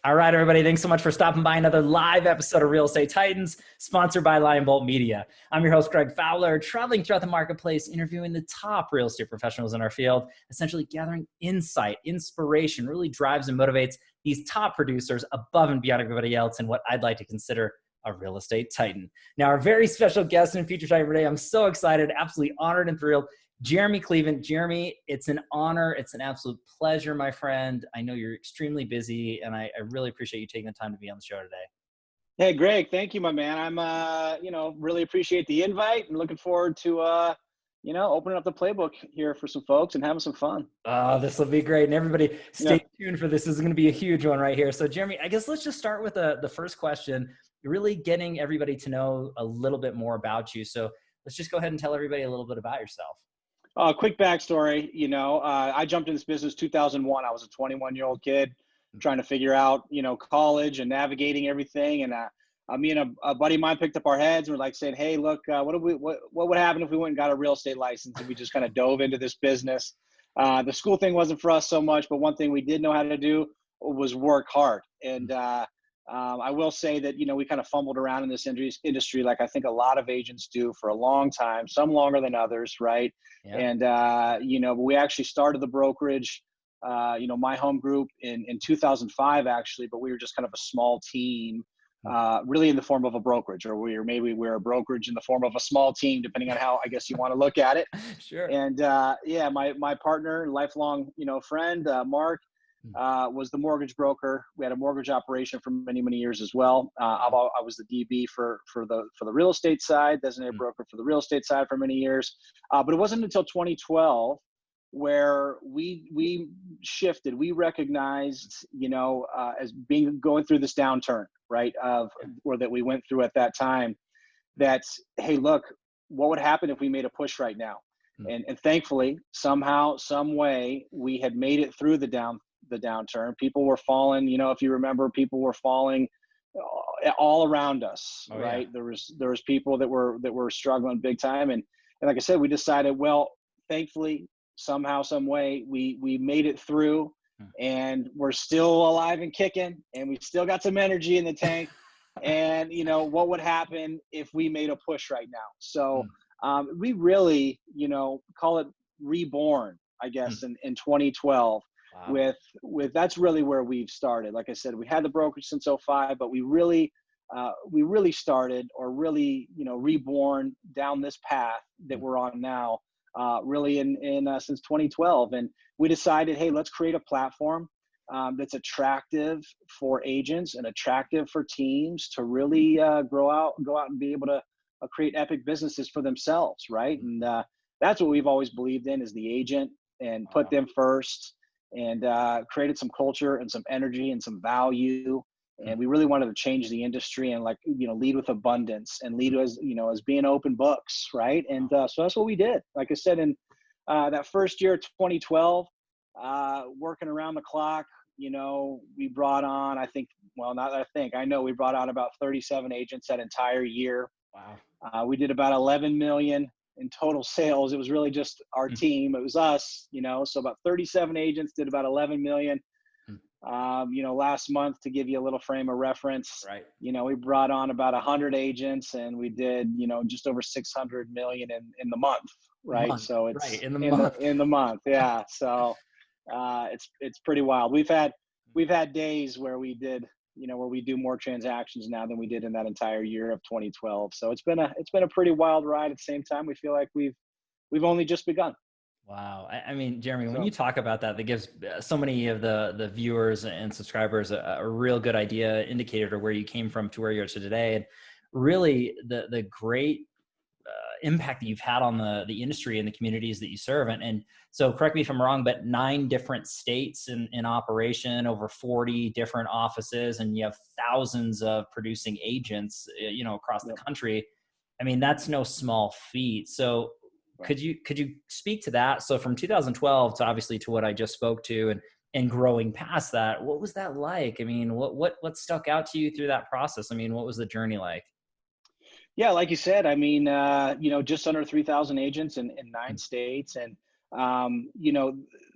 All right, everybody. Thanks so much for stopping by another live episode of Real Estate Titans, sponsored by Lion Bolt Media. I'm your host, Greg Fowler, traveling throughout the marketplace, interviewing the top real estate professionals in our field, essentially gathering insight, inspiration, really drives and motivates these top producers above and beyond everybody else and what I'd like to consider a real estate titan. Now, our very special guest and feature titan today, I'm so excited, absolutely honored and thrilled. Jereme Kleven. Jereme, it's an honor. It's an absolute pleasure, my friend. I know you're extremely busy, and I really appreciate you taking the time to be on the show today. Hey, Greg, thank you, my man. I'm, really appreciate the invite and looking forward to, opening up the playbook here for some folks and having some fun. Oh, this will be great. And everybody stay tuned for this. This is going to be a huge one right here. So Jereme, I guess let's just start with the first question, really getting everybody to know a little bit more about you. So let's just go ahead and tell everybody a little bit about yourself. Quick backstory, I jumped in this business 2001. I was a 21-year-old kid trying to figure out, college and navigating everything. And me and a buddy of mine picked up our heads and were like saying, hey, look, what would happen if we went and got a real estate license? And we just kind of dove into this business. The school thing wasn't for us so much, but one thing we did know how to do was work hard. And I will say that, we kind of fumbled around in this industry like I think a lot of agents do for a long time, some longer than others, right? Yeah. And, we actually started the brokerage, my home group in 2005, actually, but we were just kind of a small team, really in the form of a brokerage, or maybe we're a brokerage in the form of a small team, depending on how I guess you want to look at it. Sure. And my partner, lifelong, friend, Mark, was the mortgage broker. We had a mortgage operation for many, many years as well. I was the DB for the real estate side, designated broker for the real estate side for many years. But it wasn't until 2012 where we shifted. We recognized, as going through this downturn, right, or that we went through at that time, that, hey, look, what would happen if we made a push right now? And thankfully, somehow, some way, we had made it through the downturn. People were falling, if you remember, people were falling all around us, right? Yeah. There was people that were struggling big time. And like I said, we decided, well, thankfully, somehow, some way, we made it through and we're still alive and kicking and we still got some energy in the tank. And, what would happen if we made a push right now? So we really, call it reborn, I guess, in 2012. Wow. With that's really where we've started. Like I said, we had the brokerage since 2005, but we really started, or really, reborn down this path that we're on now, really in since 2012. And we decided, hey, let's create a platform that's attractive for agents and attractive for teams to really go out and be able to create epic businesses for themselves, right? And that's what we've always believed in, is the agent, and put them first. And created some culture and some energy and some value. And we really wanted to change the industry and lead with abundance and lead as being open books, right? And so that's what we did. Like I said, in that first year, 2012, working around the clock, we brought on, I know we brought on about 37 agents that entire year. Wow. We did about 11 million in total sales. It was really just our team. It was us, so about 37 agents did about 11 million. Last month, to give you a little frame of reference, right, we brought on about 100 agents and we did, just over 600 million in the month. Right. So it's right, in the month. Yeah. So, it's pretty wild. We've had days where we did, where we do more transactions now than we did in that entire year of 2012. So it's been a pretty wild ride. At the same time, we feel like we've only just begun. Wow. I mean, Jereme, when you talk about that gives so many of the viewers and subscribers a real good indicator to where you came from to where you are today. And really the great impact that you've had on the industry and the communities that you serve. And so correct me if I'm wrong, but 9 different states in operation, over 40 different offices, and you have thousands of producing agents, across the country. I mean, that's no small feat. So could you speak to that? So from 2012 to obviously to what I just spoke to and growing past that, what was that like? I mean, what stuck out to you through that process? I mean, what was the journey like? Yeah, like you said, I mean, just under 3,000 agents in 9 states. And,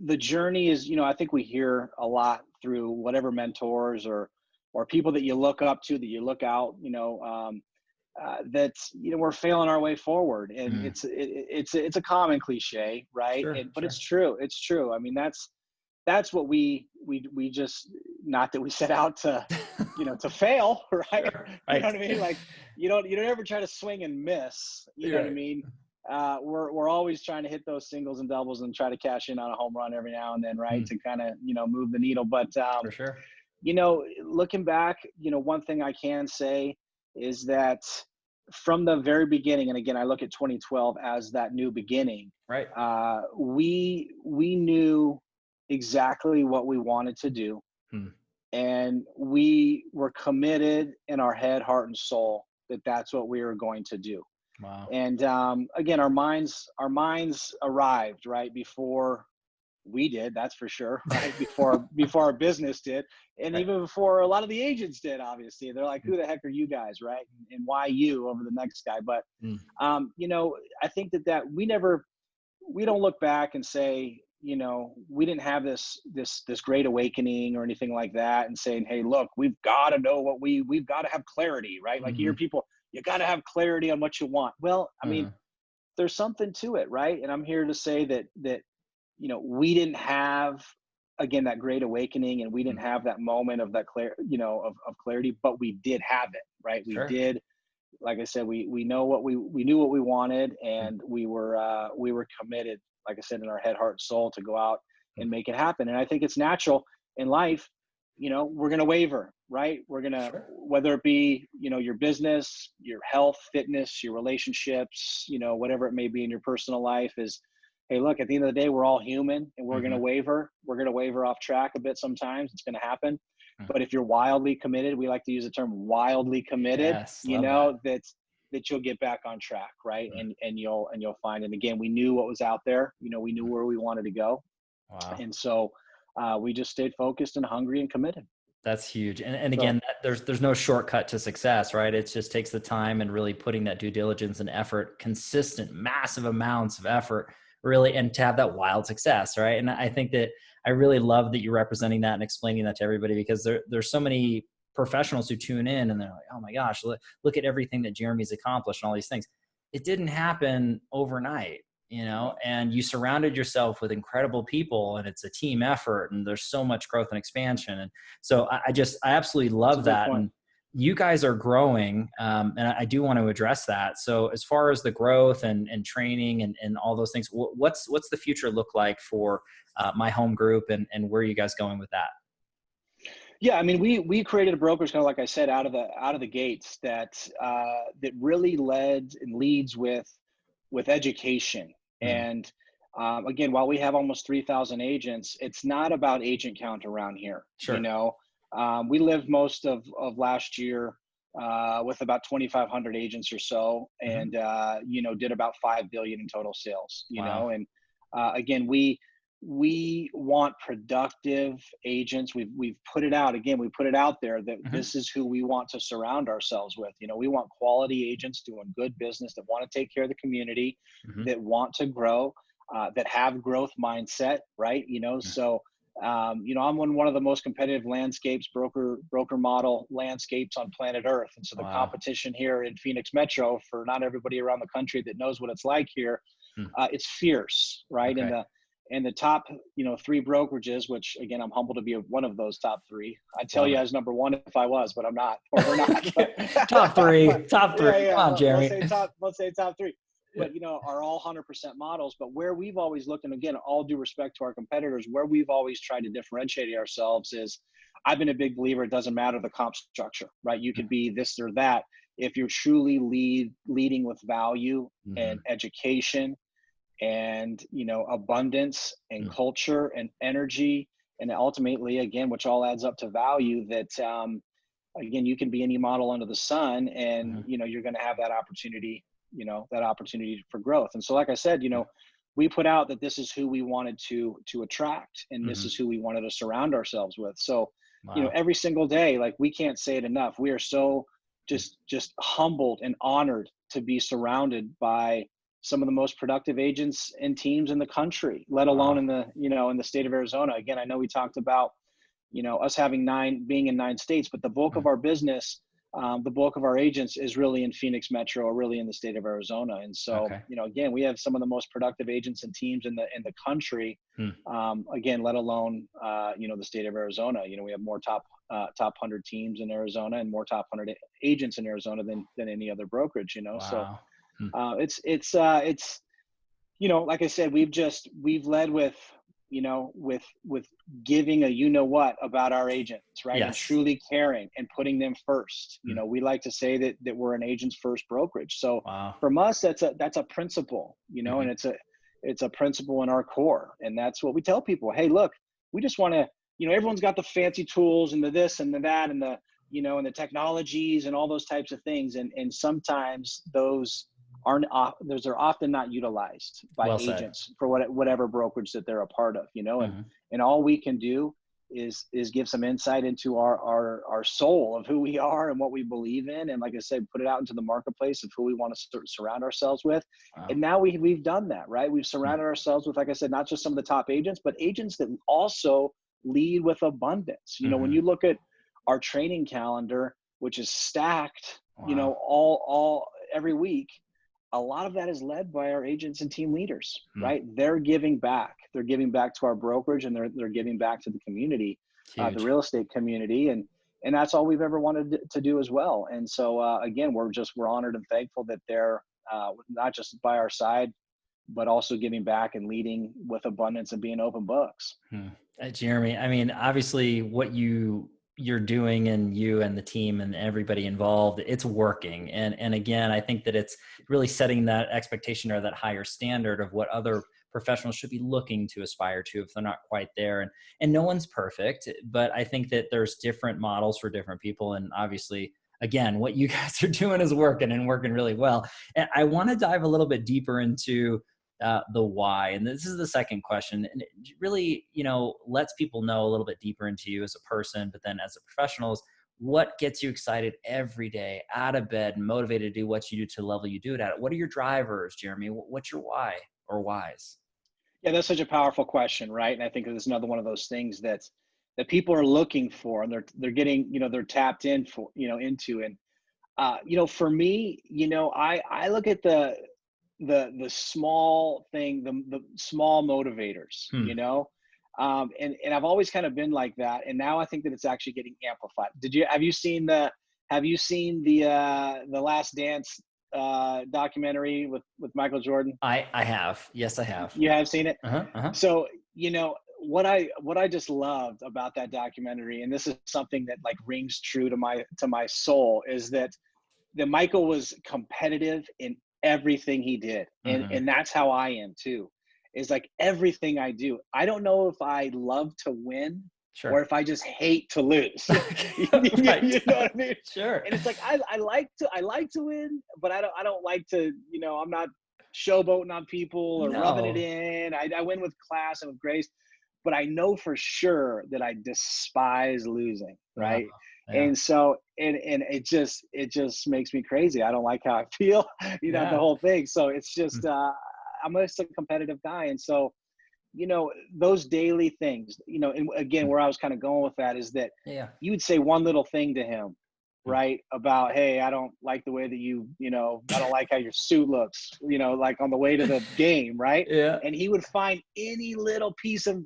the journey is, I think we hear a lot through whatever mentors or people that you look up to, that you look out, that, we're failing our way forward. And Mm. it's a common cliche, right? Sure, But sure. it's true. It's true. I mean, that's what we just, not that we set out to, to fail, right? Sure. You know Right. what I mean? Like, you don't ever try to swing and miss, you know what I Right. mean? We're always trying to hit those singles and doubles and try to cash in on a home run every now and then, right? Mm. To kind of, move the needle. But, For sure. looking back, one thing I can say is that from the very beginning, and again, I look at 2012 as that new beginning. Right. We knew exactly what we wanted to do, Mm. and we were committed in our head, heart, and soul that that's what we were going to do. Wow. And again, our minds arrived right before we did, that's for sure, right? Before our business did, and Right. even before a lot of the agents did. Obviously, they're like, Mm. "Who the heck are you guys, right? And why you over the next guy?" But Mm. I think that we don't look back and say, we didn't have this great awakening or anything like that, and saying, "Hey, look, we've got to know we've got to have clarity," right? Like, you hear Mhm. people, "You got to have clarity on what you want." Well, I mean, Uh-huh. there's something to it, right? And I'm here to say that we didn't have, again, that great awakening, and we didn't Mm. have that moment of that of clarity, but we did have it, right? We Sure. did. Like I said, we know what we knew what we wanted, Mm. and we were committed, like I said, in our head, heart, and soul, to go out Mm. and make it happen. And I think it's natural in life. We're going to waver, right? We're going to, Sure. whether it be, your business, your health, fitness, your relationships, whatever it may be in your personal life, is, hey, look, at the end of the day, we're all human, and we're going to Mhm. waver. We're going to waver off track a bit sometimes. It's going to happen. Mm. But if you're wildly committed, we like to use the term wildly committed, Yes, love that. that you'll get back on track, right? Mm. And you'll find. And again, we knew what was out there. We knew Mm. where we wanted to go, Wow. and so we just stayed focused and hungry and committed. That's huge. And So again, there's no shortcut to success, right? It just takes the time and really putting that due diligence and effort, consistent, massive amounts of effort, really, and to have that wild success, right? And I think that I really love that you're representing that and explaining that to everybody, because there's so many professionals who tune in and they're like, oh my gosh, look at everything that Jeremy's accomplished and all these things. It didn't happen overnight, and you surrounded yourself with incredible people, and it's a team effort, and there's so much growth and expansion. And so I absolutely that's a love great that. point. And you guys are growing. And I do want to address that. So as far as the growth and training and all those things, what's the future look like for My Home Group, and where are you guys going with that? Yeah, I mean, we created a brokerage, kind of like I said, out of the gates, that really led and leads with education. Mm. And again, while we have almost 3,000 agents, it's not about agent count around here. Sure. We lived most of last year with about 2,500 agents or so, Hmm. and did about 5 billion in total sales. Wow. And again, we want productive agents. We've put it out again. We put it out there that Hmm. this is who we want to surround ourselves with. We want quality agents doing good business, that want to take care of the community, Hmm. that want to grow, that have growth mindset, right? So I'm on one of the most competitive landscapes, broker model landscapes on planet Earth. And so the Wow. competition here in Phoenix Metro, for not everybody around the country that knows what it's like here, Mm. it's fierce, right? Okay. And the top, 3 brokerages, which again, I'm humbled to be one of those top 3. I'd tell Love you it. I was number 1 if I was, but I'm not, or we're not. Top three. But Top yeah, three. Come yeah. on, We'll Jeremy. say top 3. But are all 100% models. But where we've always looked, and again, all due respect to our competitors, where we've always tried to differentiate ourselves is, I've been a big believer, it doesn't matter the comp structure, right? You could be this or that. If you're truly leading with value and Mm-hmm. education, and abundance and culture and energy, and ultimately, again, which all adds up to value, that again, you can be any model under the sun, and Mm-hmm. you're going to have that opportunity, for growth. And so, like I said, we put out that this is who we wanted to attract, and this Mm-hmm. is who we wanted to surround ourselves with. So Wow. every single day, like, we can't say it enough, we are so just humbled and honored to be surrounded by some of the most productive agents and teams in the country, let alone Wow. in the in the state of Arizona. Again, I know we talked about us being in 9 states, but the bulk of our business, the bulk of our agents is really in Phoenix Metro, or really in the state of Arizona. And so, Okay. again, we have some of the most productive agents and teams in the country. Again, let alone, the state of Arizona. We have more top 100 teams in Arizona, and more top 100 agents in Arizona than any other brokerage. Wow. So it's like I said, we've led with giving what about our agents, right? Yes. And truly caring and putting them first. We like to say that we're an agent's first brokerage. So from us, that's a principle, and it's a principle in our core. And that's what we tell people. Hey, look, we just want to, everyone's got the fancy tools and the this and the that and the, and the technologies and all those types of things. And sometimes those are often not utilized by agents for whatever brokerage that they're a part of, and all we can do is give some insight into our soul of who we are and what we believe in. And like I said, put it out into the marketplace of who we want to surround ourselves with. And now we've done that, right? We've surrounded ourselves with, like I said, not just some of the top agents, but agents that also lead with abundance. When you look at our training calendar, which is stacked, all every week, a lot of that is led by our agents and team leaders, right? They're giving back. They're giving back to our brokerage, and they're giving back to the community, the real estate community. And that's all we've ever wanted to do as well. And so, again, we're honored and thankful that they're not just by our side, but also giving back and leading with abundance and being open books. Jereme, I mean, obviously what you're doing, and you and the team and everybody involved, it's working. And again, I think that it's really setting that expectation or that higher standard of what other professionals should be looking to aspire to if they're not quite there. And no one's perfect, but I think that there's different models for different people. And obviously, again, what you guys are doing is working really well. And I want to dive a little bit deeper into the why. And this is the second question. And it really, lets people know a little bit deeper into you as a person, but then as a professional, is what gets you excited every day, out of bed, and motivated to do what you do to the level you do it at? What are your drivers, Jereme? What's your why or whys? Yeah, that's such a powerful question, right? And I think it's another one of those things that people are looking for, and they're getting, they're tapped in for, into. And for me, I look at the small thing, the small motivators, and I've always kind of been like that. And now I think that it's actually getting amplified. Have you seen the Last Dance documentary with Michael Jordan? I have. Yes, I have. You have seen it? So, what I just loved about that documentary, and this is something that like rings true to my soul, is that Michael was competitive in everything he did. And that's how I am too, is like everything I do. I don't know if I love to win or if I just hate to lose. You know what I mean? Sure. And it's like, I like to win, but I don't like to, I'm not showboating on people or rubbing it in. I win with class and with grace, but I know for sure that I despise losing. Right. Yeah. And so, and it just makes me crazy. I don't like how I feel, the whole thing. So it's just, I'm just a competitive guy. And so, those daily things, and again, where I was kind of going with that is that you would say one little thing to him, right? About, hey, I don't like the way that I don't like how your suit looks, like on the way to the game. Right. Yeah. And he would find any little piece of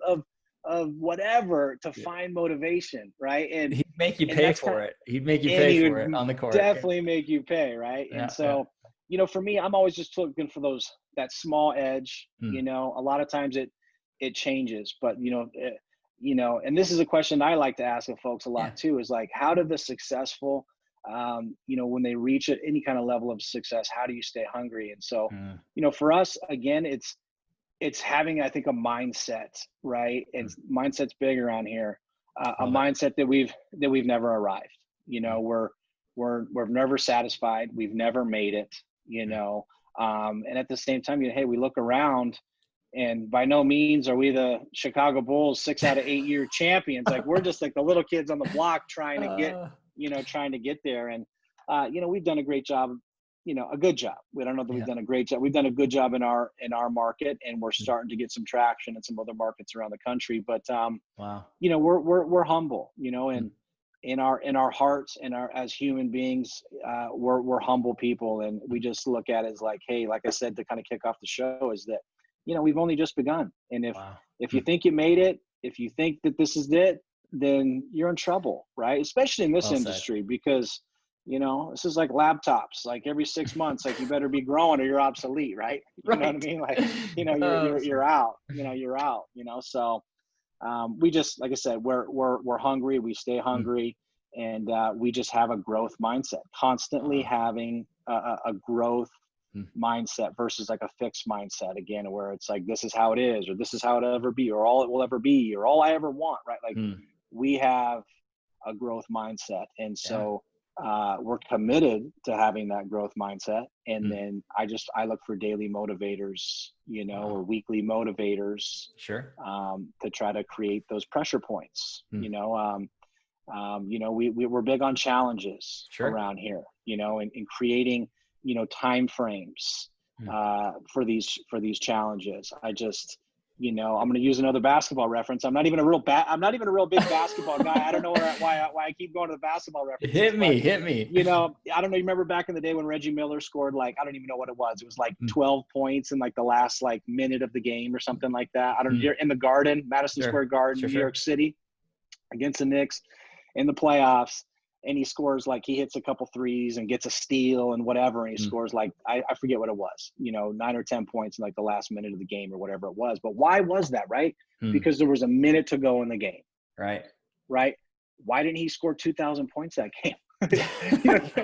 whatever to find motivation, right? And he'd make you pay for it. He'd make you pay for it on the court. Definitely make you pay, right? And so, for me, I'm always just looking for that small edge. A lot of times it changes, but and this is a question I like to ask of folks a lot too, is like, how do the successful, when they reach any kind of level of success, how do you stay hungry? And so, for us, again, it's having, I think, a mindset, right? And mindset's big around here. A mindset that we've never arrived. We're never satisfied. We've never made it. And at the same time, hey, we look around, and by no means are we the Chicago Bulls 6 out of 8 year champions. Like, we're just like the little kids on the block trying to get there. And we've done a great job a good job. We don't know that we've done a great job. We've done a good job in our market, and we're starting to get some traction in some other markets around the country. But Wow. we're humble, and in our hearts and as human beings, we're humble people, and we just look at it as like, hey, like I said, to kind of kick off the show, is that we've only just begun. And if you think you made it, if you think that this is it, then you're in trouble, right? Especially in this industry, because this is like laptops. Like every 6 months, like you better be growing or you're obsolete, right? You know what I mean? Like you're out. You're out. So we just, like I said, we're hungry. We stay hungry, and we just have a growth mindset. Constantly having a growth mindset versus like a fixed mindset, again, where it's like, this is how it is, or this is how it'll ever be, or all it will ever be, or all I ever want, right? Like we have a growth mindset, and so we're committed to having that growth mindset. And then I look for daily motivators, or weekly motivators, to try to create those pressure points. We're big on challenges around here, and creating time frames for these challenges. I just I'm going to use another basketball reference. I'm not even a real big basketball guy. I don't know why I keep going to the basketball references. Hit me. I don't know. You remember back in the day when Reggie Miller scored, like, I don't even know what it was. It was like 12 points in like the last like minute of the game or something like that. I don't know. You're in the Garden, Madison Square Garden, New York City, against the Knicks in the playoffs. And he scores, like, he hits a couple threes and gets a steal and whatever. And he scores, like, I forget what it was, 9 or 10 points in like the last minute of the game or whatever it was. But why was that, right? Because there was a minute to go in the game. Right. Why didn't he score 2,000 points that game?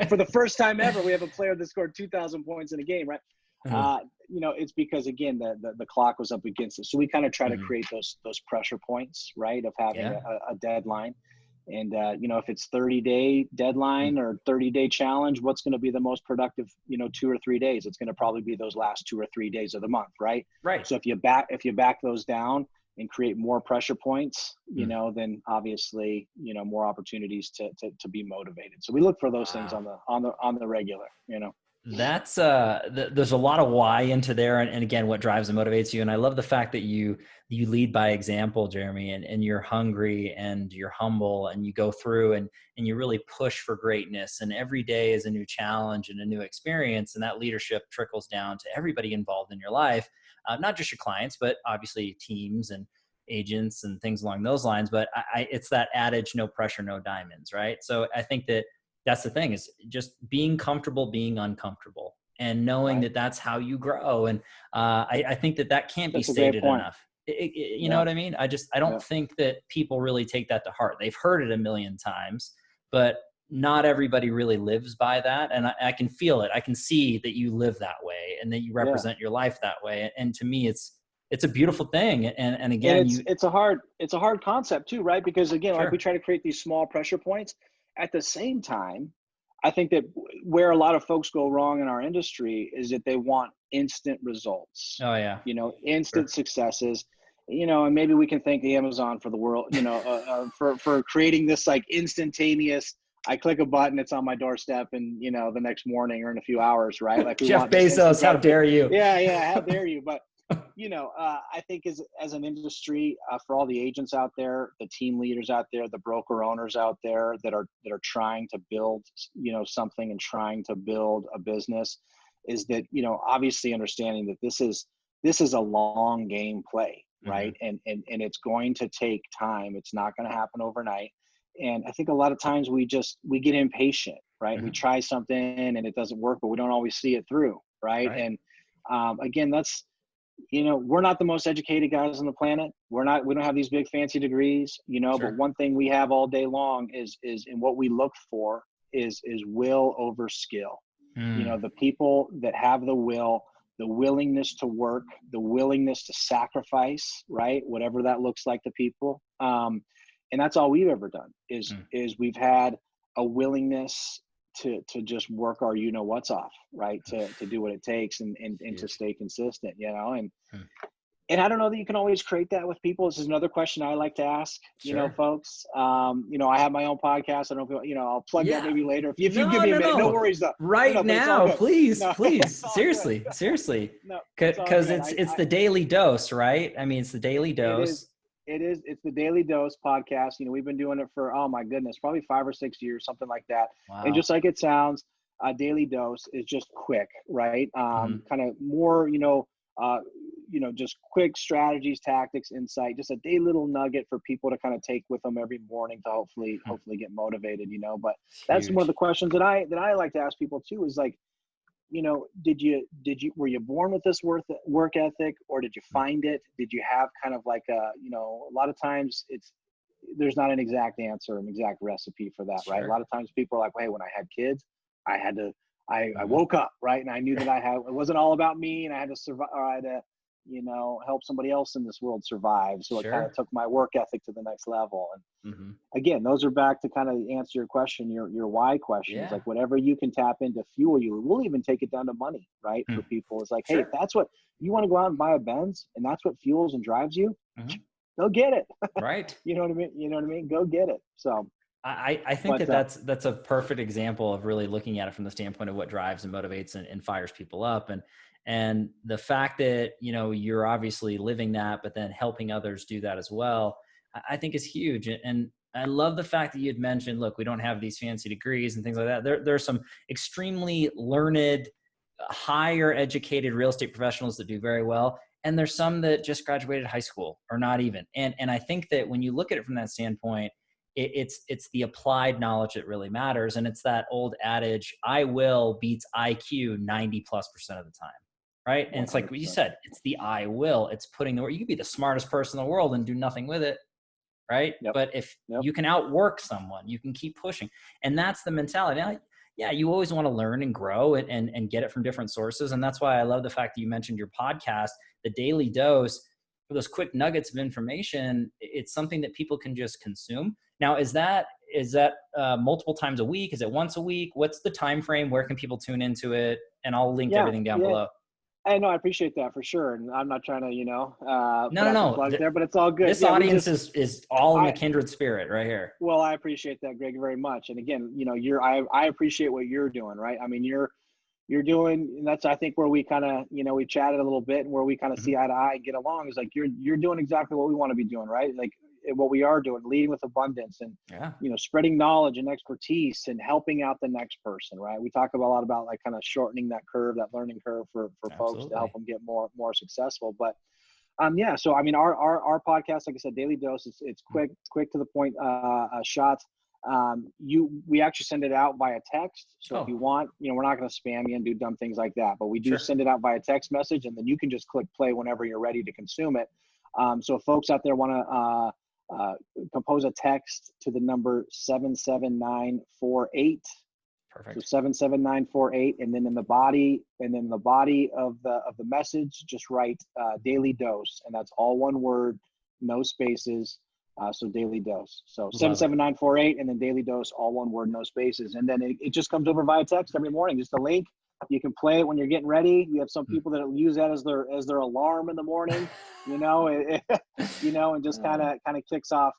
For the first time ever, we have a player that scored 2,000 points in a game, right? It's because, again, the clock was up against it. So we kind of try to create those pressure points, right, of having a deadline. And, if it's 30-day deadline or 30-day challenge, what's going to be the most productive, 2 or 3 days? It's going to probably be those last 2 or 3 days of the month. Right. So if you back those down and create more pressure points, then obviously, more opportunities to be motivated. So we look for those things on the regular, That's there's a lot of why into there, and again, what drives and motivates you. And I love the fact that you lead by example, Jereme, and you're hungry and you're humble, and you go through and you really push for greatness, and every day is a new challenge and a new experience, and that leadership trickles down to everybody involved in your life, not just your clients, but obviously teams and agents and things along those lines. But it's that adage, no pressure, no diamonds, right? So I think that's the thing, is just being comfortable being uncomfortable, and knowing that that's how you grow. And I think that can't be stated enough. You know what I mean? I don't think that people really take that to heart. They've heard it a million times, but not everybody really lives by that. And I can feel it. I can see that you live that way, and that you represent your life that way. And to me, it's a beautiful thing. And again, and it's a hard concept too, right? Because again, like, we try to create these small pressure points. At the same time, I think that where a lot of folks go wrong in our industry is that they want instant results. Oh yeah. Instant successes, and maybe we can thank Amazon for the world, for creating this like instantaneous, I click a button, it's on my doorstep, and the next morning or in a few hours, right? Like Jeff Bezos, how dare you? Yeah, how dare you? But I think as an industry, for all the agents out there, the team leaders out there, the broker owners out there that are trying to build, something and trying to build a business, is that, obviously understanding that this is a long game play, right? And it's going to take time. It's not going to happen overnight. And I think a lot of times we get impatient, right? We try something and it doesn't work, but we don't always see it through, right? And again, that's, we're not the most educated guys on the planet. We don't have these big fancy degrees, but one thing we have all day long is and what we look for is will over skill. The people that have the will, the willingness to work, the willingness to sacrifice, right? Whatever that looks like to people. And that's all we've ever done is we've had a willingness to just work our what's off, right? To do what it takes and to stay consistent, and And I don't know that you can always create that with people. This is another question I like to ask, Sure. folks. I have my own podcast. I don't know if, I'll plug that Yeah. maybe later. If you give No, me a no, minute, no no. worries though. No, Right no, but it's all now, good. please, No, it's please. all good. Seriously, seriously. No, it's all Because good. it's the daily dose, right? I mean, it's the daily It is, dose. it's the Daily Dose podcast. We've been doing it for, oh my goodness, probably 5 or 6 years, something like that. And Wow. just like it sounds, Daily Dose is just quick, right? Hmm. Kind of more, just quick strategies, tactics, insight, just a day little nugget for people to kind of take with them every morning to hopefully get motivated, But It's that's one of the huge. questions that I like to ask people too, is like, were you born with this work ethic, or did you find it? Did you have kind of like a lot of times there's not an exact answer, an exact recipe for that, right? A Sure. lot of times people are like, hey, when I had kids, I had to, I Mhm. woke up, right? And I knew that it wasn't all about me, and I had to survive, or I had to, help somebody else in this world survive. So it kind of Sure. took my work ethic to the next level. And Hmm. again, those are back to kind of answer your question, your why question is Yeah. like whatever you can tap into fuel you. We'll even take it down to money, right? Hmm. For people, it's like, hey, if Sure. that's what you want to go out and buy a Benz, and that's what fuels and drives you, Hmm. go get it. Right. You know what I mean? You know what I mean? Go get it. So, I think but that that's a perfect example of really looking at it from the standpoint of what drives and motivates and fires people up. And the fact that, you're obviously living that, but then helping others do that as well, I think is huge. And I love the fact that you had mentioned, look, we don't have these fancy degrees and things like that. There are some extremely learned, higher educated real estate professionals that do very well. And there's some that just graduated high school or not even. And I think that when you look at it from that standpoint, it's the applied knowledge that really matters. And it's that old adage, I will beats IQ 90+% of the time. Right. And it's like what you 100%. said, it's the I will, it's putting the work. You could be the smartest person in the world and do nothing with it. Right. Yep. But if Yep. you can outwork someone, you can keep pushing. And that's the mentality. Now, yeah, you always want to learn and grow and get it from different sources. And that's why I love the fact that you mentioned your podcast, the Daily Dose, for those quick nuggets of information. It's something that people can just consume. Now, is that multiple times a week? Is it once a week? What's the time frame? Where can people tune into it? And I'll link Yeah. everything down Yeah. below. I know. I appreciate that for sure. And I'm not trying to, No, put no, out some no. plugs there, but it's all good. This Yeah. audience is all in the I, kindred spirit right here. well, I appreciate that, Greg, very much. And again, I appreciate what you're doing, right? I mean, you're doing, and that's, I think, where we kind of, we chatted a little bit, and where we kind of Mhm. see eye to eye and get along is like, you're doing exactly what we want to be doing, right? Like what we are doing, leading with abundance, and, Yeah, spreading knowledge and expertise and helping out the next person, right? We talk a lot about like kind of shortening that curve, that learning curve for folks to help absolutely. them get more successful. But yeah, so I mean, our podcast, like I said, Daily Dose, it's Mhm. quick to the point, shots. We actually send it out via text. So if Oh, you want, we're not going to spam you and do dumb things like that, but we do sure. send it out via text message, and then you can just click play whenever you're ready to consume it. So if folks out there want to compose a text to the number 77948. So Perfect. 77948, and then in the body of the message, just write Daily Dose, and that's all one word, no spaces. So Daily Dose. So Love it. 77948, and then Daily Dose, all one word, no spaces, and then it just comes over via text every morning. Just a link. You can play it when you're getting ready. We have some people that use that as their alarm in the morning. And just kind of kicks off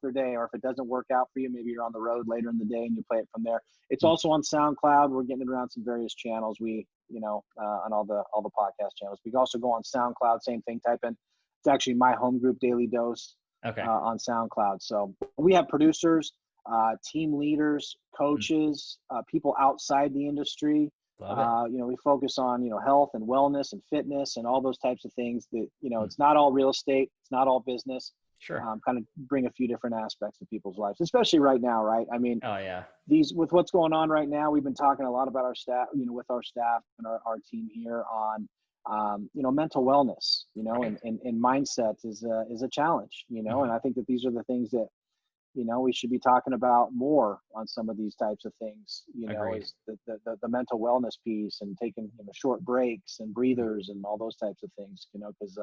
their day. Or if it doesn't work out for you, maybe you're on the road later in the day and you play it from there. It's also on SoundCloud. We're getting it around some various channels. On all the podcast channels. We can also go on SoundCloud. Same thing. Type in. It's actually my home group, Daily Dose, Okay. on SoundCloud. So we have producers, team leaders, coaches, people outside the industry. Love it. We focus on, health and wellness and fitness and all those types of things that, Mm. it's not all real estate. It's not all business. Sure. Kind of bring a few different aspects to people's lives, especially right now. Right. I mean, Oh yeah. with what's going on right now, we've been talking a lot about our staff, with our staff and our team here on, mental wellness, Right. and mindset is a challenge, and Mhm. I think that these are the things that, we should be talking about more on some of these types of things, Agreed. is the mental wellness piece, and taking, short breaks and Mhm. breathers and all those types of things, because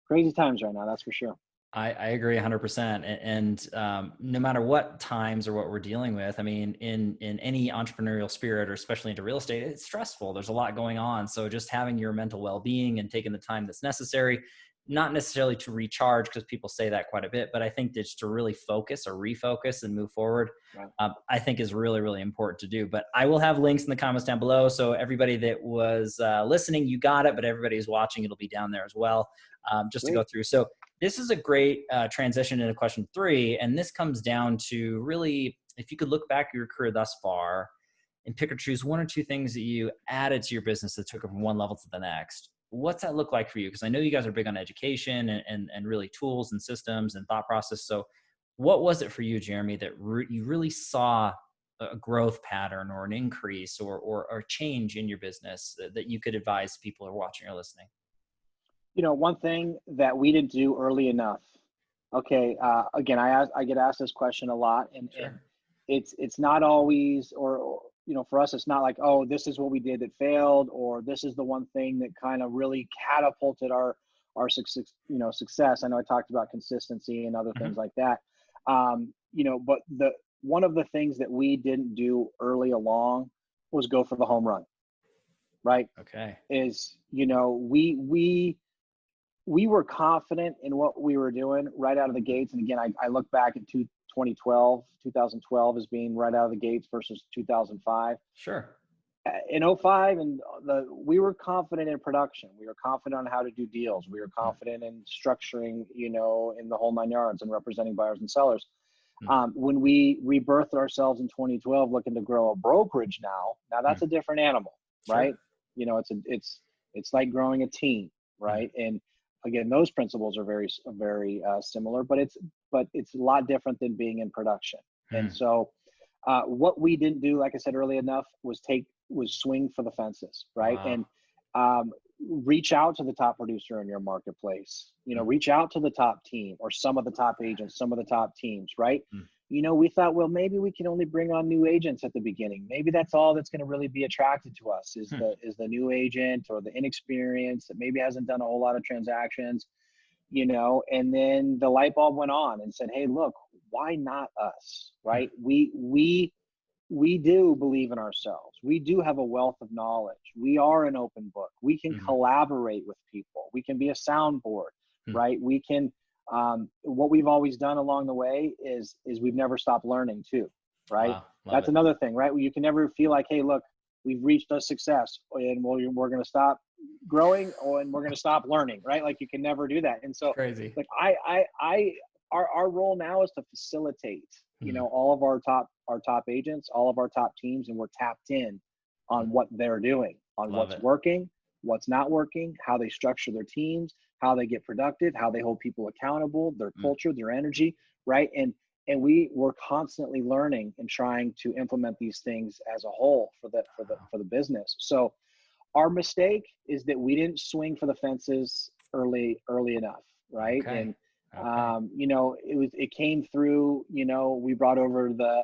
crazy times right now, that's for sure. I agree 100%. And no matter what times or what we're dealing with, I mean, in any entrepreneurial spirit, or especially into real estate, it's stressful. There's a lot going on. So just having your mental well-being and taking the time that's necessary not necessarily to recharge, because people say that quite a bit, but I think just to really focus or refocus and move forward, Right. I think is really, really important to do. But I will have links in the comments down below. So everybody that was listening, you got it, but everybody who's watching, it'll be down there as well, just to go through. So this is a great transition into question 3. And this comes down to really, if you could look back at your career thus far and pick or choose 1 or 2 things that you added to your business that took it from one level to the next, what's that look like for you? Because I know you guys are big on education and really tools and systems and thought process. So what was it for you, Jereme, that you really saw a growth pattern or an increase or change in your business that you could advise people who are watching or listening? One thing that we didn't do early enough. Okay. Again, I get asked this question a lot, and Sure. it's not always, or for us, it's not like, oh, this is what we did that failed, or this is the one thing that kind of really catapulted our success. I know I talked about consistency and other things like that. But one of the things that we didn't do early along was go for the home run. Right. Okay. We were confident in what we were doing right out of the gates. And again, I look back at 2012 as being right out of the gates versus 2005. Sure. In 05, we were confident in production. We were confident on how to do deals. We were confident in structuring, in the whole 9 yards and representing buyers and sellers. When we rebirthed ourselves in 2012, looking to grow a brokerage now that's a different animal, right? Sure. It's like growing a team, right? And again, those principles are very, very similar, but it's a lot different than being in production. And so, what we didn't do, like I said early enough, was swing for the fences, right? Wow. And reach out to the top producer in your marketplace. Reach out to the top team or some of the top agents, some of the top teams, right? We thought, well, maybe we can only bring on new agents at the beginning. Maybe that's all that's going to really be attracted to us is the new agent or the inexperienced that maybe hasn't done a whole lot of transactions, and then the light bulb went on and said, hey, look, why not us, right? We do believe in ourselves. We do have a wealth of knowledge. We are an open book. We can collaborate with people. We can be a soundboard, right? We can, what we've always done along the way is we've never stopped learning too, right? Wow. That's another thing, right? You can never feel like, hey, look, we've reached a success and we're going to stop growing and we're going to stop learning, right? Like you can never do that. And so Crazy. like our role now is to facilitate, all of our top agents, all of our top teams, and we're tapped in on what they're doing, on what's working, what's not working, how they structure their teams, how they get productive, how they hold people accountable, their culture, their energy, right? And we're constantly learning and trying to implement these things as a whole for the business. So our mistake is that we didn't swing for the fences early enough, right? Okay. And it came through, we brought over the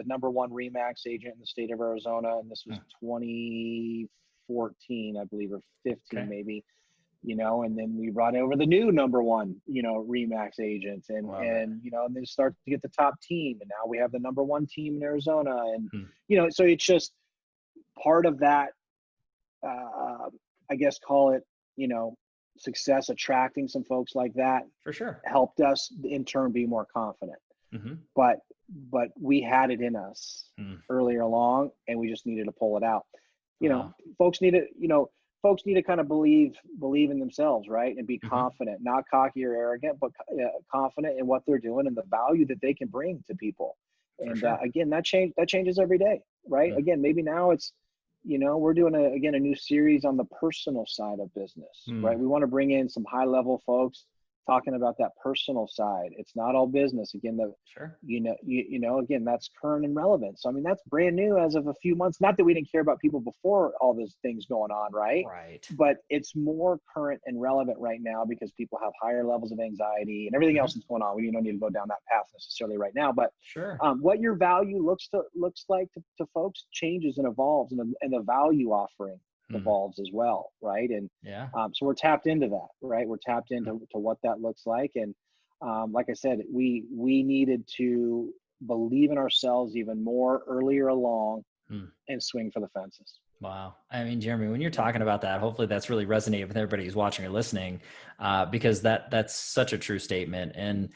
number 1 RE/MAX agent in the state of Arizona, and this was 2014, I believe, or 15 maybe, and then we brought over the new number 1, RE/MAX agent, and and then start to get the top team, and now we have the number 1 team in Arizona, and so it's just part of that, I guess, call it, success, attracting some folks like that For sure. helped us in turn be more confident. But we had it in us earlier along, and we just needed to pull it out. Folks need to kind of believe in themselves, right? And be confident, not cocky or arrogant, but confident in what they're doing and the value that they can bring to people. And again, that changes every day, right? Again, maybe now it's, we're doing a new series on the personal side of business, right? We want to bring in some high level folks talking about that personal side. It's not all business. Again, again, that's current and relevant. So, I mean, that's brand new as of a few months. Not that we didn't care about people before all those things going on, right? Right. But it's more current and relevant right now because people have higher levels of anxiety and everything else that's going on. We don't need to go down that path necessarily right now, but what your value looks like to folks changes and evolves, and the value offering evolves as well, right? And so we're tapped into that, right? We're tapped into what that looks like, and like I said, we needed to believe in ourselves even more earlier along and swing for the fences. Wow. I mean, Jeremy, when you're talking about that, hopefully that's really resonated with everybody who's watching or listening, because that's such a true statement. And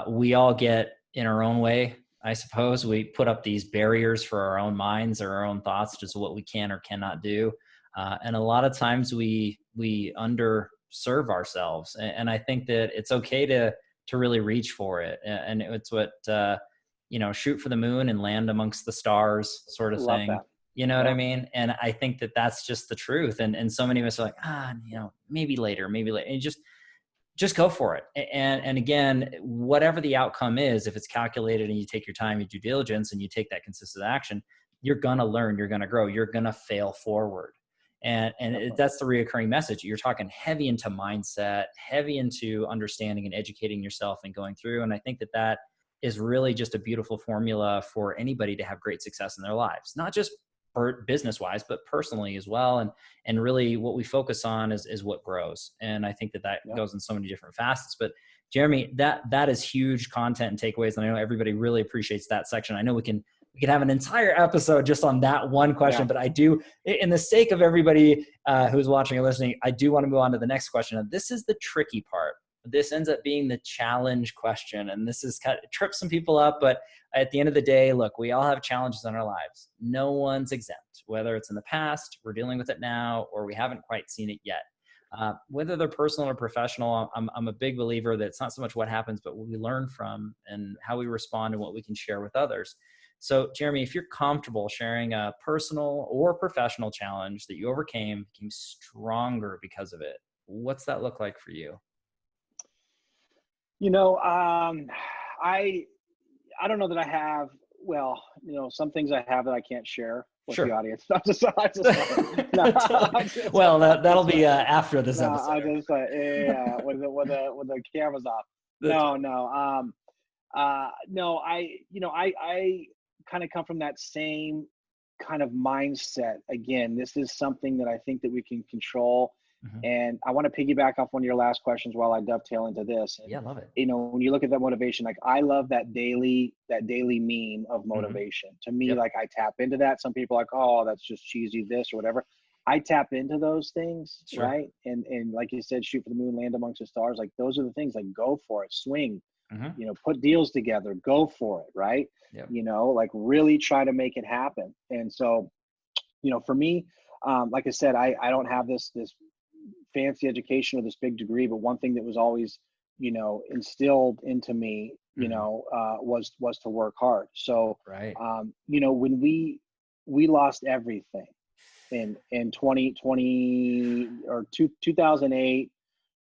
we all get in our own way, I suppose. We put up these barriers for our own minds or our own thoughts, just what we can or cannot do. And a lot of times we underserve ourselves. And I think that it's okay to really reach for it. And it's what, shoot for the moon and land amongst the stars sort of Love thing. that. You know what I Yeah. mean? And I think that that's just the truth. And so many of us are like, maybe later, maybe later. And just go for it. And again, whatever the outcome is, if it's calculated and you take your time, you due diligence, and you take that consistent action, you're going to learn, you're going to grow, you're going to fail forward. That's the reoccurring message. You're talking heavy into mindset, heavy into understanding and educating yourself and going through. And I think that is really just a beautiful formula for anybody to have great success in their lives, not just business wise, but personally as well. And really what we focus on is what grows. And I think that Yeah. goes in so many different facets. But Jeremy, that is huge content and takeaways. And I know everybody really appreciates that section. I know we can have an entire episode just on that one question, but I do, in the sake of everybody who's watching or listening, I do want to move on to the next question. And this is the tricky part. This ends up being the challenge question. And this is kind of trips some people up, but at the end of the day, look, we all have challenges in our lives. No one's exempt, whether it's in the past, we're dealing with it now, or we haven't quite seen it yet. Whether they're personal or professional, I'm a big believer that it's not so much what happens, but what we learn from and how we respond and what we can share with others. So Jeremy, if you're comfortable sharing a personal or professional challenge that you overcame, became stronger because of it, what's that look like for you? I don't know that I have, some things I have that I can't share with Sure. the audience. Well, that'll be after this episode. I just when the camera's off. I kind of come from that same kind of mindset. Again, this is something that I think that we can control. Mm-hmm. And I want to piggyback off one of your last questions while I dovetail into this. And, yeah, love it. When you look at that motivation, like I love that daily meme of motivation. Mm-hmm. To me, like I tap into that. Some people are like, oh, that's just cheesy this or whatever. I tap into those things, sure. Right? And like you said, shoot for the moon, land amongst the stars. Like those are the things, like go for it, swing, mm-hmm. Put deals together, go for it, right? Yep. Like really try to make it happen. And so, for me, like I said, I don't have this fancy education or this big degree, but one thing that was always, instilled into me, was to work hard. So, right. When we lost everything in 2020 or 2008,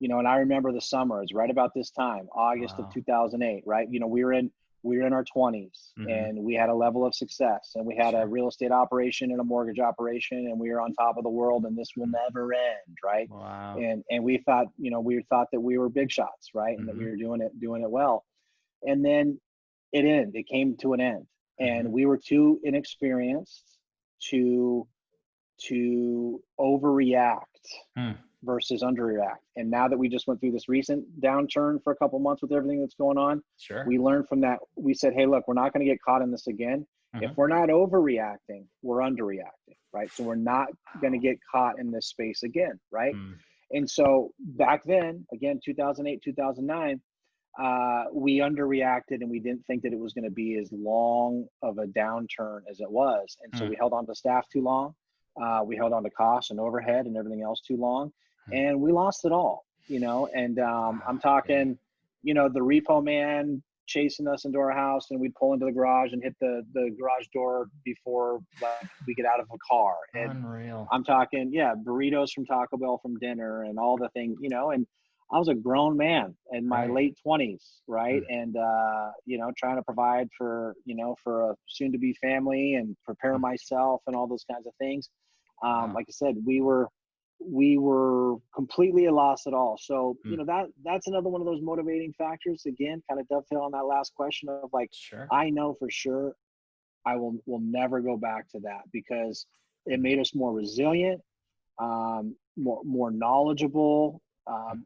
and I remember the summer is right about this time, August of 2008, right? We were in our 20s, mm-hmm. and we had a level of success, and we had a real estate operation and a mortgage operation, and we were on top of the world, and this will never end, right? Wow. And we thought, we thought that we were big shots, right? Mm-hmm. And that we were doing it well. And then it ended. It came to an end, and mm-hmm. we were too inexperienced to overreact. Versus underreact. And now that we just went through this recent downturn for a couple months with everything that's going on, sure. We learned from that. We said, hey, look, we're not going to get caught in this again. Mm-hmm. If we're not overreacting, we're underreacting, right? So we're not going to get caught in this space again, right? And so back then, again, 2008, 2009, we underreacted, and we didn't think that it was going to be as long of a downturn as it was. And so we held on to staff too long. We held on to costs and overhead and everything else too long, and we lost it all, and I'm talking, the repo man chasing us into our house, and we'd pull into the garage and hit the garage door before we get out of a car. And unreal. I'm talking, burritos from Taco Bell from dinner and all the things, and I was a grown man in my late 20s, right? And, trying to provide for a soon to be family and prepare myself and all those kinds of things. Like I said, we were completely lost at all. So, that's another one of those motivating factors. Again, kind of dovetail on that last question of like, sure. I know for sure I will never go back to that, because it made us more resilient, more knowledgeable,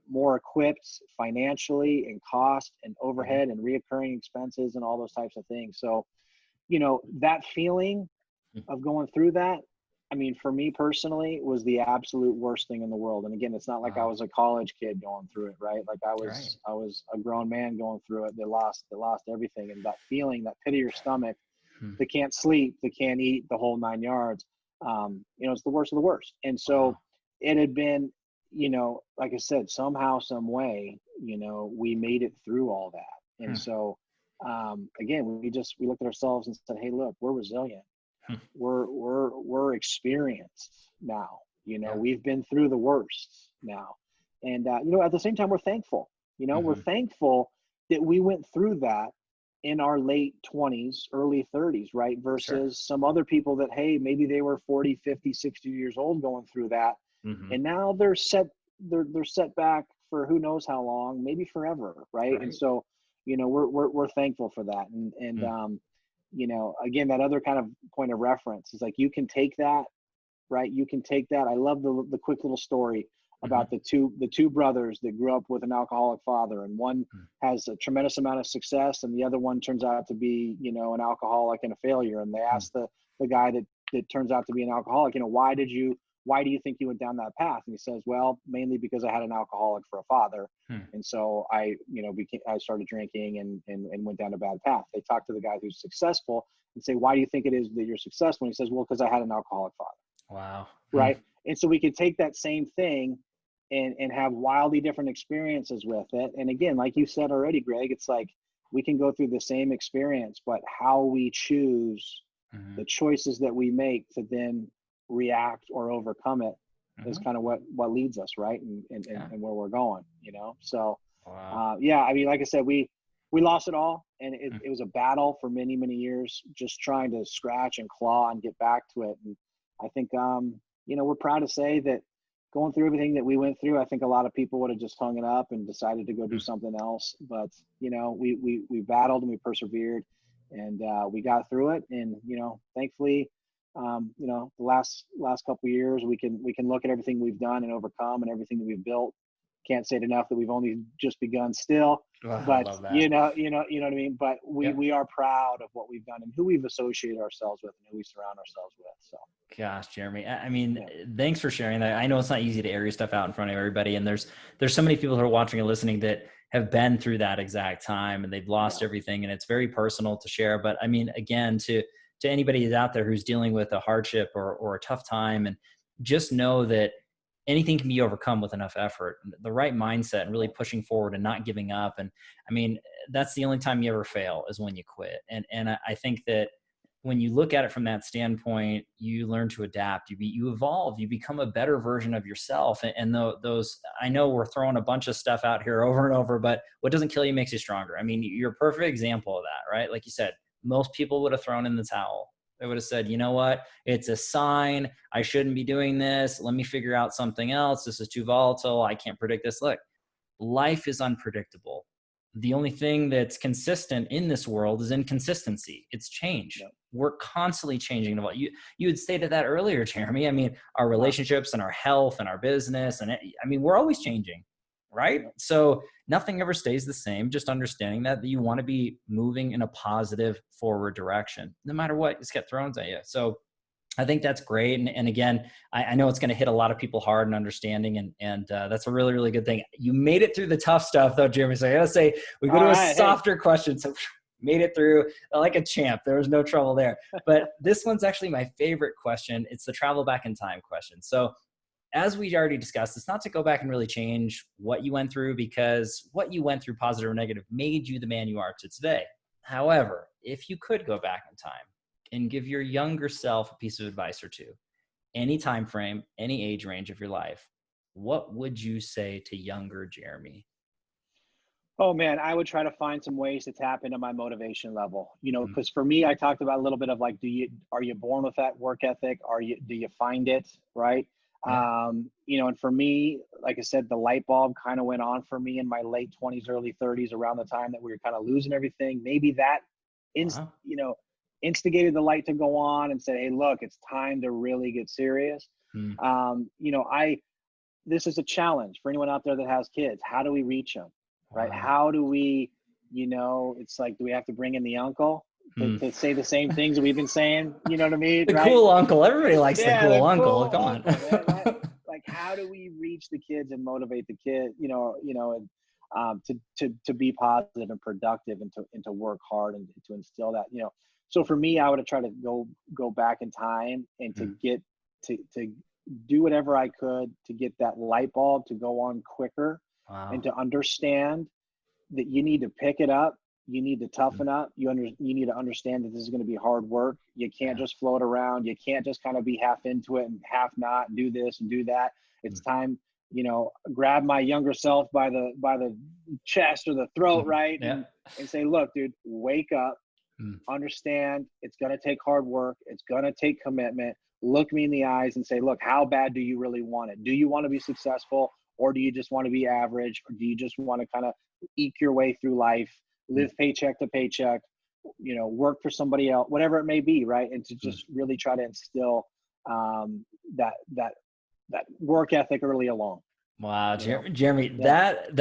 more equipped financially and cost and overhead and reoccurring expenses and all those types of things. So, that feeling of going through that, I mean, for me personally, it was the absolute worst thing in the world. And again, it's not like I Wow. was a college kid going through it, right? Like Right. I was a grown man going through it. They lost everything. And that feeling, that pit of your stomach, Hmm. they can't sleep, they can't eat, the whole 9 yards. You know, it's the worst of the worst. And so Wow. it had been, you know, like I said, somehow, some way, you know, we made it through all that. And Hmm. so, again, we looked at ourselves and said, hey, look, we're resilient. Hmm. We're experienced now. You know, Yeah. we've been through the worst now. And, you know, at the same time, we're thankful. You know, we're Hmm. thankful that we went through that in our late 20s, early 30s, right? Sure. Versus some other people that, hey, maybe they were 40, 50, 60 years old going through that. Hmm. And now they're set back for who knows how long, maybe forever, right? And Right. so, you know, we're thankful for that. And Hmm. you know, again, that other kind of point of reference is like, you can take that, right? You can take that. I love the quick little story Hmm. about the two brothers that grew up with an alcoholic father, and one has a tremendous amount of success, and the other one turns out to be, you know, an alcoholic and a failure. And they Hmm. ask the guy that turns out to be an alcoholic, you know, why do you think you went down that path? And he says, well, mainly because I had an alcoholic for a father. Hmm. And so I, you know, I started drinking and went down a bad path. They talk to the guy who's successful and say, why do you think it is that you're successful? And he says, well, because I had an alcoholic father. Wow. Hmm. Right. And so we could take that same thing and have wildly different experiences with it. And again, like you said already, Greg, it's like we can go through the same experience, but how we choose, Hmm. the choices that we make to then react or overcome it is Hmm. kind of what leads us, right? Yeah. And where we're going, you know? So, Wow. yeah, I mean, like I said, we lost it all, and Hmm. it was a battle for many, many years, just trying to scratch and claw and get back to it. And I think, you know, we're proud to say that going through everything that we went through, I think a lot of people would have just hung it up and decided to go do Hmm. something else. But, you know, we battled and we persevered, and we got through it. And, you know, thankfully, you know, the last couple of years, we can look at everything we've done and overcome and everything that we've built. Can't say it enough that we've only just begun still, Wow, I but love that. you know what I mean? But Yep. we are proud of what we've done and who we've associated ourselves with and who we surround ourselves with. So, Gosh, Jeremy. I mean, yeah, thanks for sharing that. I know it's not easy to air your stuff out in front of everybody, and there's so many people who are watching and listening that have been through that exact time and they've yeah, lost everything, and it's very personal to share. But I mean, again, to anybody who's out there who's dealing with a hardship or a tough time, and just know that anything can be overcome with enough effort, the right mindset, and really yeah, pushing forward and not giving up. And I mean, that's the only time you ever fail is when you quit. And I think that when you look at it from that standpoint, you learn to adapt, you evolve, you become a better version of yourself. And those, I know we're throwing a bunch of stuff out here over and over, but what doesn't kill you makes you stronger. I mean, you're a perfect example of that, right? Like you said, most people would have thrown in the towel. They would have said, you know what? It's a sign. I shouldn't be doing this. Let me figure out something else. This is too volatile. I can't predict this. Look, life is unpredictable. The only thing that's consistent in this world is inconsistency. It's change. yeah, We're constantly changing. You had stated that earlier, Jeremy. I mean, our yeah, relationships and our health and our business, and I mean, we're always changing, right? yeah. So nothing ever stays the same. Just understanding that you want to be moving in a positive forward direction, no matter what is get thrown at you. So I think that's great. And again, I know it's going to hit a lot of people hard in understanding, and that's a really, really good thing. You made it through the tough stuff though, Jeremy. So I got to say, we go All to a right. Hey, softer question. So made it through like a champ. There was no trouble there. But this one's actually my favorite question. It's the travel back in time question. So as we already discussed, it's not to go back and really change what you went through, because what you went through, positive or negative, made you the man you are to today. However, if you could go back in time and give your younger self a piece of advice or two, any time frame, any age range of your life, what would you say to younger Jeremy? oh man, I would try to find some ways to tap into my motivation level. You know, Mm, because for me, I talked about a little bit of like, are you born with that work ethic? Do you find it, right? yeah. You know, and for me, like I said, the light bulb kind of went on for me in my late 20s, early 30s, around the time that we were kind of losing everything. Maybe that, Wow. you know, instigated the light to go on and said, hey, look, it's time to really get serious. Mm, You know, this is a challenge for anyone out there that has kids. How do we reach them? Right? wow. How do we, you know, it's like, do we have to bring in the uncle to say the same things that we've been saying. You know what I mean? The Right? cool uncle. Everybody likes the cool uncle. Cool Come uncle, on. man. Like, how do we reach the kids and motivate the kid? And to be positive and productive, and to work hard, and to instill that. So for me, I would have tried to go back in time and to get to do whatever I could to get that light bulb to go on quicker. Wow. And to understand that you need to pick it up. You need to toughen up. You need to understand that this is going to be hard work. You can't just float around. You can't just kind of be half into it and half not, and do this and do that. It's time, grab my younger self by the chest or the throat, right? Yeah. And say, look, dude, wake up, understand it's going to take hard work. It's going to take commitment. Look me in the eyes and say, look, how bad do you really want it? Do you want to be successful, or do you just want to be average, or do you just want to kind of eke your way through life, live paycheck to paycheck, work for somebody else, whatever it may be, right? And to just really try to instill that work ethic early along. Wow, Jereme, that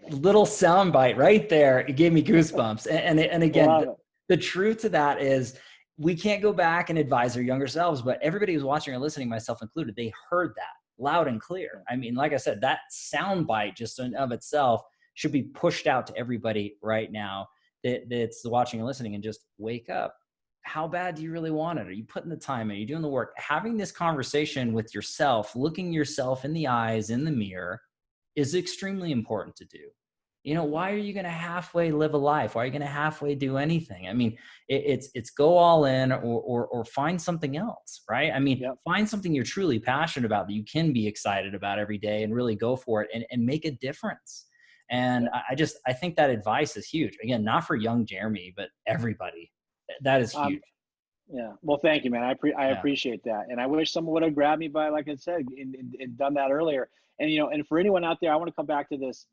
little soundbite right there, it gave me goosebumps. And again, the truth to that is, we can't go back and advise our younger selves, but everybody who's watching or listening, myself included, they heard that loud and clear. I mean, like I said, that soundbite just in of itself should be pushed out to everybody right now that's watching and listening, and just wake up. How bad do you really want it? Are you putting the time in? Are you doing the work? Having this conversation with yourself, looking yourself in the eyes, in the mirror, is extremely important to do. Why are you going to halfway live a life? Why are you going to halfway do anything? I mean, it's go all in, or find something else, right? I mean, find something you're truly passionate about that you can be excited about every day, and really go for it and make a difference. And I think that advice is huge. Again, not for young Jereme, but everybody. That is huge. Well, thank you, man. I appreciate that. And I wish someone would have grabbed me by, like I said, and done that earlier. And, and for anyone out there, I want to come back to this.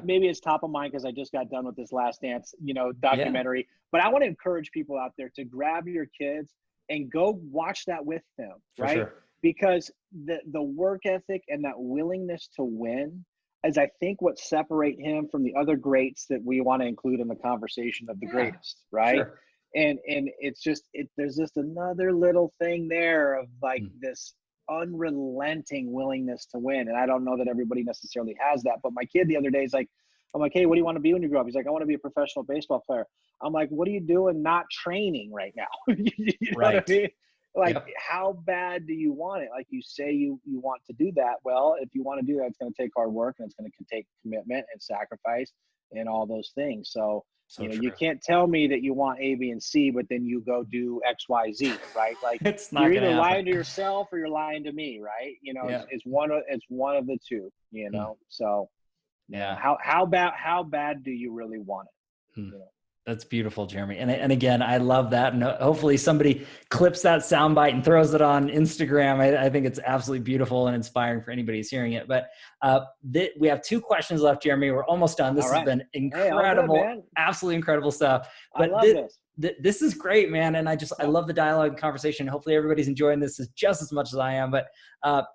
Maybe it's top of mind because I just got done with this Last Dance, documentary. But I want to encourage people out there to grab your kids and go watch that with them, right? Sure. Because the work ethic and that willingness to win is, I think, what separate him from the other greats that we want to include in the conversation of the greatest, right? Sure. And it's just there's just another little thing there of like this unrelenting willingness to win. And I don't know that everybody necessarily has that. But my kid the other day is like, I'm like, hey, what do you want to be when you grow up? He's like, I want to be a professional baseball player. I'm like, what are you doing not training right now? You know what I mean? Like, how bad do you want it? Like, you say you want to do that. Well, if you want to do that, it's going to take hard work, and it's going to take commitment and sacrifice and all those things. So you can't tell me that you want A, B, and C, but then you go do X, Y, Z, right? Like, it's not you're either lying to yourself or you're lying to me, right? It's one of the two, So how bad do you really want it? That's beautiful, Jereme. And again, I love that. And hopefully somebody clips that soundbite and throws it on Instagram. I think it's absolutely beautiful and inspiring for anybody who's hearing it. But we have 2 questions left, Jereme. We're almost done. This has been incredible, absolutely incredible stuff. But I love this is great, man. And I love the dialogue and conversation. Hopefully everybody's enjoying this just as much as I am. But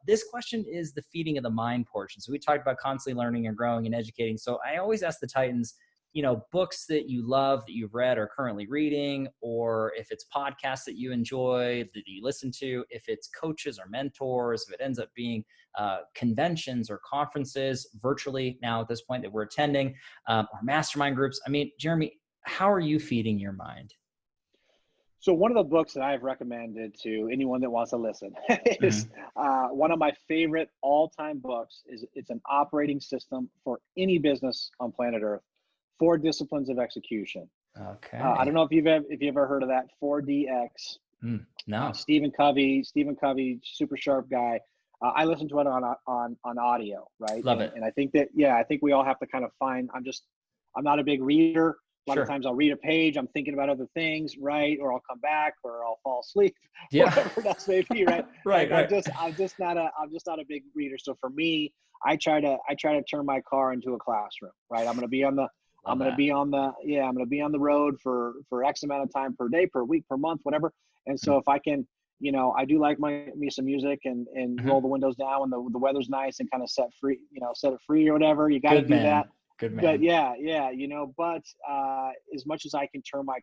this question is the feeding of the mind portion. So we talked about constantly learning and growing and educating. So I always ask the Titans, books that you love, that you've read or currently reading, or if it's podcasts that you enjoy, that you listen to, if it's coaches or mentors, if it ends up being conventions or conferences virtually now at this point that we're attending, or mastermind groups. I mean, Jereme, how are you feeding your mind? So one of the books that I've recommended to anyone that wants to listen is one of my favorite all-time books. It's an operating system for any business on planet Earth. 4 Disciplines of Execution. Okay. I don't know if you've ever heard of that. 4DX. No. Stephen Covey, super sharp guy. I listen to it on audio, right? Love it. And I think that I think we all have to kind of find. I'm not a big reader. A lot of times I'll read a page, I'm thinking about other things, right? Or I'll come back, or I'll fall asleep. Whatever that may be, right? right. I'm just not a big reader. So for me, I try to turn my car into a classroom, right? I'm going to be on the road for X amount of time per day, per week, per month, whatever. And so if I can, I do like me some music and roll the windows down when the weather's nice and kind of set it free or whatever. You got to do that. Good But man. yeah, you know, but as much as I can turn my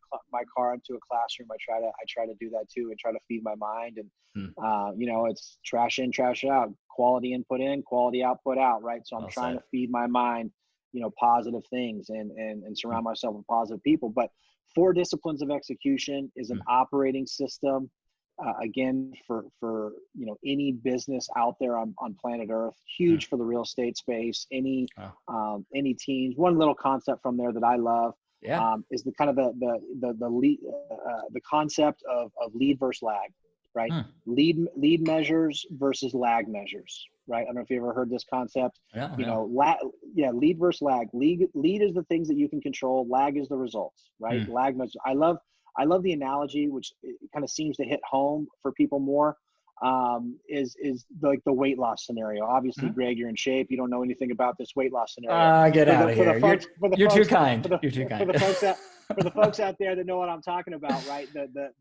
car into a classroom, I try to do that too, and try to feed my mind. And Hmm. you know, it's trash in, trash out, quality input in, quality output out, right? So I'm Well trying said. to feed my mind, you know, positive things, and Hmm. surround myself with positive people. But 4 disciplines of execution is an Hmm. operating system. Again, for you know, any business out there on planet Earth, Hmm. huge for the real estate space. Wow. Any teams. One little concept from there that I love Yeah. is the kind of the lead, the concept of lead versus lag, right? Hmm. Lead measures versus lag measures, right? I don't know if you ever heard this concept. Yeah. You Yeah. know, yeah, lead versus lag. Lead is the things that you can control. Lag is the results, right? Hmm. Lag measures. I love the analogy, which it kind of seems to hit home for people more. Is like the weight loss scenario. Obviously, Hmm. Greg, you're in shape. You don't know anything about this weight loss scenario. Get out of For the here. folks You're too kind. You're too for kind. the folks that for the folks out there that know what I'm talking about, right? The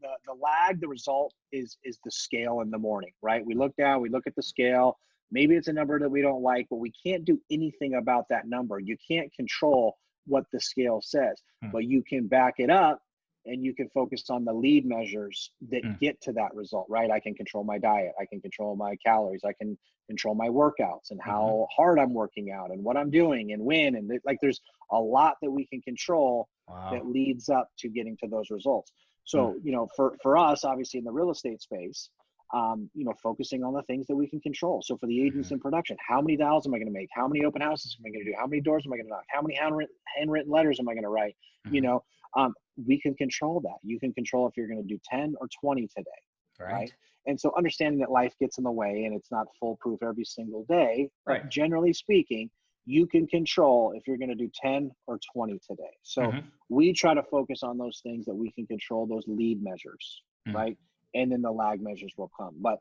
lag, the result is the scale in the morning, right? We look down, we look at the scale. Maybe it's a number that we don't like, but we can't do anything about that number. You can't control what the scale says, Hmm. but you can back it up, and you can focus on the lead measures that Hmm. get to that result, right? I can control my diet. I can control my calories. I can control my workouts and Hmm. how hard I'm working out and what I'm doing and when. And like, there's a lot that we can control that Wow. leads up to getting to those results. Hmm. So, you know, for us, obviously in the real estate space, you know, focusing on the things that we can control. So for the agents Hmm. in production, how many dials am I going to make? How many open houses am I going to do? How many doors am I going to knock? How many handwritten letters am I going to write? You Hmm. know, we can control that. You can control if you're going to do 10 or 20 today, right? Right. And so understanding that life gets in the way and it's not foolproof every single day, Right. but generally speaking, you can control if you're going to do 10 or 20 today. So Hmm. we try to focus on those things that we can control, those lead measures, Hmm. right? And then the lag measures will come. But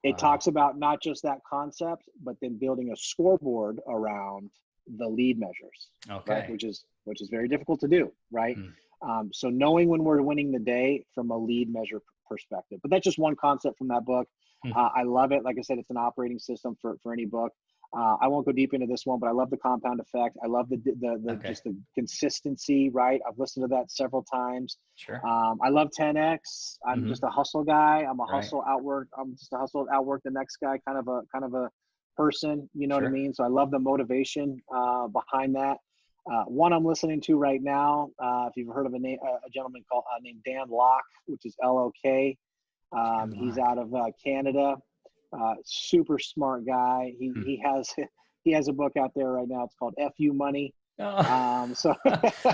it Wow. talks about not just that concept, but then building a scoreboard around the lead measures, right? Okay. Which is very difficult to do, right? Hmm. So knowing when we're winning the day from a lead measure perspective. But that's just one concept from that book. Hmm. I love it. Like I said, it's an operating system for any book. I won't go deep into this one, but I love the compound effect. I love the Okay. just the consistency, right? I've listened to that several times. Sure. I love 10x. I'm Hmm. just a hustle guy. I'm a Right. hustle outwork. I'm just a hustle outwork the next guy, kind of a person. You know what I Sure. mean? So I love the motivation behind that. One I'm listening to right now, if you've heard of a gentleman called named Dan Locke, which is L-O-K. He's Unlock. out of Canada. Super smart guy. Hmm. He has he has a book out there right now. It's called "Fu Money." Oh. So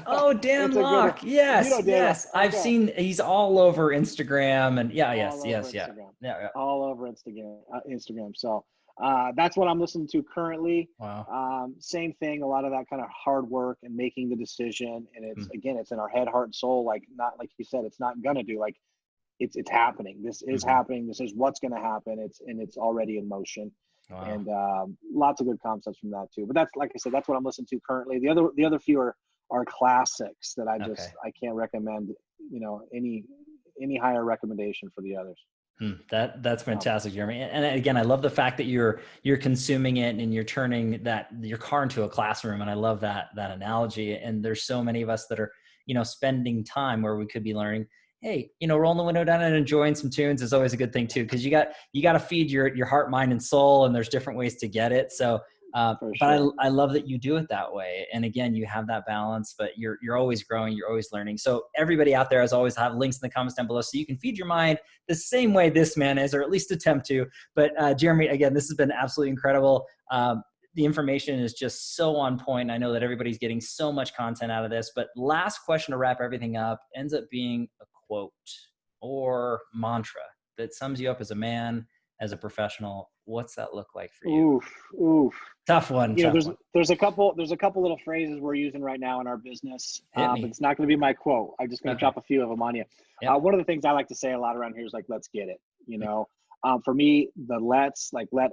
Oh, Dan it's a good one. Locke. You Yes, know Dan Locke. yes. I've Okay. seen he's all over Instagram and yeah, yes, All over yes, yeah. Instagram. Yeah, yeah. All over Instagram. Instagram. So that's what I'm listening to currently. Wow. Same thing. A lot of that kind of hard work and making the decision. And Hmm. it's again, it's in our head, heart, and soul. Like not like you said, it's not gonna do. Like it's happening. This is Hmm. happening. This is what's going to happen. It's already in motion, Wow. and lots of good concepts from that too. But that's like I said, that's what I'm listening to currently. The other few are classics that Okay. I can't recommend. You know, any higher recommendation for the others. That's fantastic, Jeremy. And again, I love the fact that you're consuming it and you're turning your car into a classroom. And I love that analogy. And there's so many of us that are, spending time where we could be learning. Hey, rolling the window down and enjoying some tunes is always a good thing too, because you got to feed your heart, mind, and soul, and there's different ways to get it. So, For but sure. I love that you do it that way. And again, you have that balance, but you're always growing, you're always learning. So everybody out there, as always, have links in the comments down below so you can feed your mind the same way this man is, or at least attempt to. But Jeremy, again, this has been absolutely incredible. The information is just so on point. I know that everybody's getting so much content out of this, but last question to wrap everything up ends up being a quote or mantra that sums you up as a man, as a professional. What's that look like for you? Oof, oof. Tough one, You know, tough one. there's a couple little phrases we're using right now in our business, Hit but me. it's not going to be my quote. I'm just going to Okay. drop a few of them on you. Yep. One of the things I like to say a lot around here is like, let's get it. You know, for me, let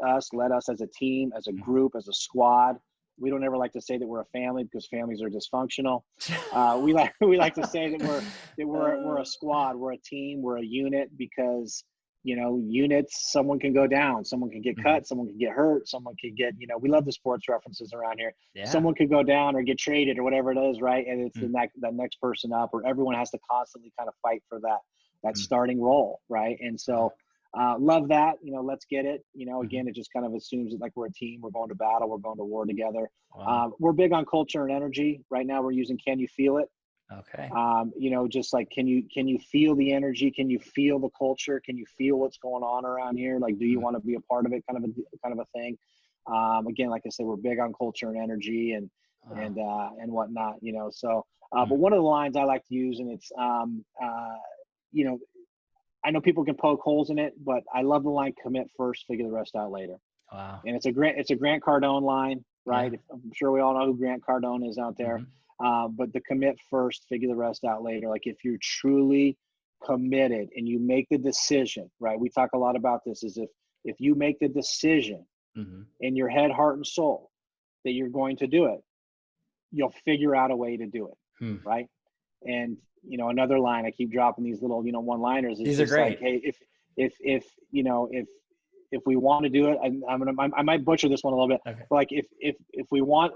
us as a team, as a group, as a squad. We don't ever like to say that we're a family because families are dysfunctional. We like to say that we're a squad, we're a team, we're a unit because units, someone can go down, someone can get cut, someone can get hurt, someone can get, we love the sports references around here. Yeah. Someone could go down or get traded or whatever it is, right? And it's that next person up, or everyone has to constantly kind of fight for that starting role, right? And so love that, let's get it. Again, it just kind of assumes that like we're a team, we're going to battle, we're going to war together. Wow. We're big on culture and energy. Right now we're using Can You Feel It? Okay. Just like, can you feel the energy? Can you feel the culture? Can you feel what's going on around here? Like, do you want to be a part of it? Kind of a thing. Again, like I said, we're big on culture and energy and whatnot, so, but one of the lines I like to use, and it's, I know people can poke holes in it, but I love the line, commit first, figure the rest out later. Wow. And it's a Grant Cardone line, right? Yeah. I'm sure we all know who Grant Cardone is out there. But the commit first, figure the rest out later. Like if you're truly committed and you make the decision, right? We talk a lot about this, is if you make the decision in your head, heart, and soul that you're going to do it, you'll figure out a way to do it, right? And, another line, I keep dropping these little, one-liners. These are great. Like, hey, if we want to do it, I might butcher this one a little bit. Okay. But like if we want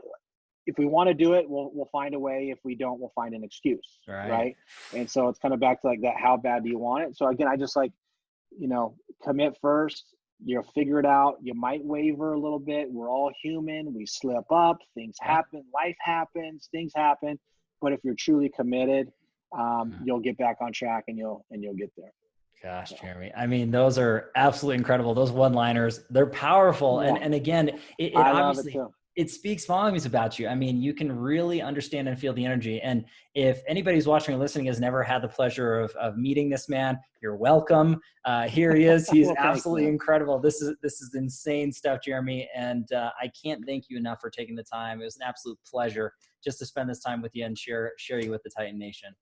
to do it, we'll find a way. If we don't, we'll find an excuse, right? And so it's kind of back to like that, how bad do you want it? So again, I just like, commit first, you'll figure it out. You might waver a little bit. We're all human. We slip up, things happen, life happens, things happen. But if you're truly committed, you'll get back on track and you'll get there. Gosh, Jereme. I mean, those are absolutely incredible. Those one-liners, they're powerful. Yeah. And again, it obviously, it speaks volumes about you. I mean, you can really understand and feel the energy. And if anybody's watching or listening has never had the pleasure of meeting this man, you're welcome. Here he is. He's absolutely incredible. This is insane stuff, Jereme. And I can't thank you enough for taking the time. It was an absolute pleasure just to spend this time with you and share you with the Titan Nation.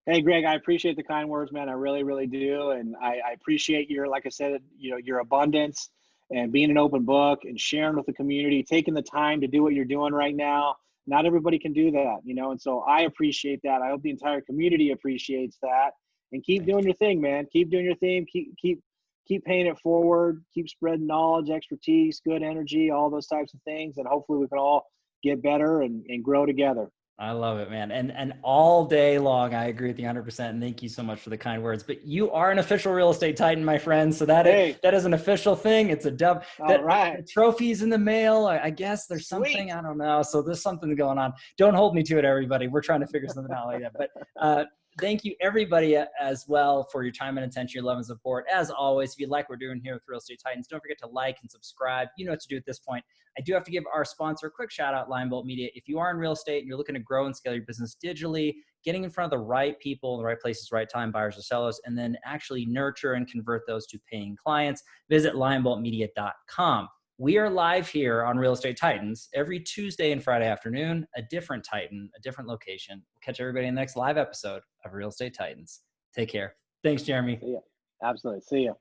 Hey, Greg, I appreciate the kind words, man. I really, really do. And I appreciate your, like I said, your abundance and being an open book and sharing with the community, taking the time to do what you're doing right now. Not everybody can do that, and so I appreciate that. I hope the entire community appreciates that, and keep doing your thing, man. Keep doing your thing. Keep paying it forward. Keep spreading knowledge, expertise, good energy, all those types of things. And hopefully we can all get better and grow together. I love it, man. And all day long, I agree with you 100%. And thank you so much for the kind words. But you are an official real estate Titan, my friend. So that is an official thing. It's a dub. The trophy's in the mail. I guess there's something, I don't know. So there's something going on. Don't hold me to it, everybody. We're trying to figure something out like that. But thank you, everybody, as well, for your time and attention, your love and support. As always, if you like what we're doing here with Real Estate Titans, don't forget to like and subscribe. You know what to do at this point. I do have to give our sponsor a quick shout out, Lionbolt Media. If you are in real estate and you're looking to grow and scale your business digitally, getting in front of the right people in the right places, right time, buyers or sellers, and then actually nurture and convert those to paying clients, visit lionboltmedia.com. We are live here on Real Estate Titans every Tuesday and Friday afternoon, a different Titan, a different location. We'll catch everybody in the next live episode of Real Estate Titans. Take care. Thanks, Jereme. See ya. Absolutely. See ya.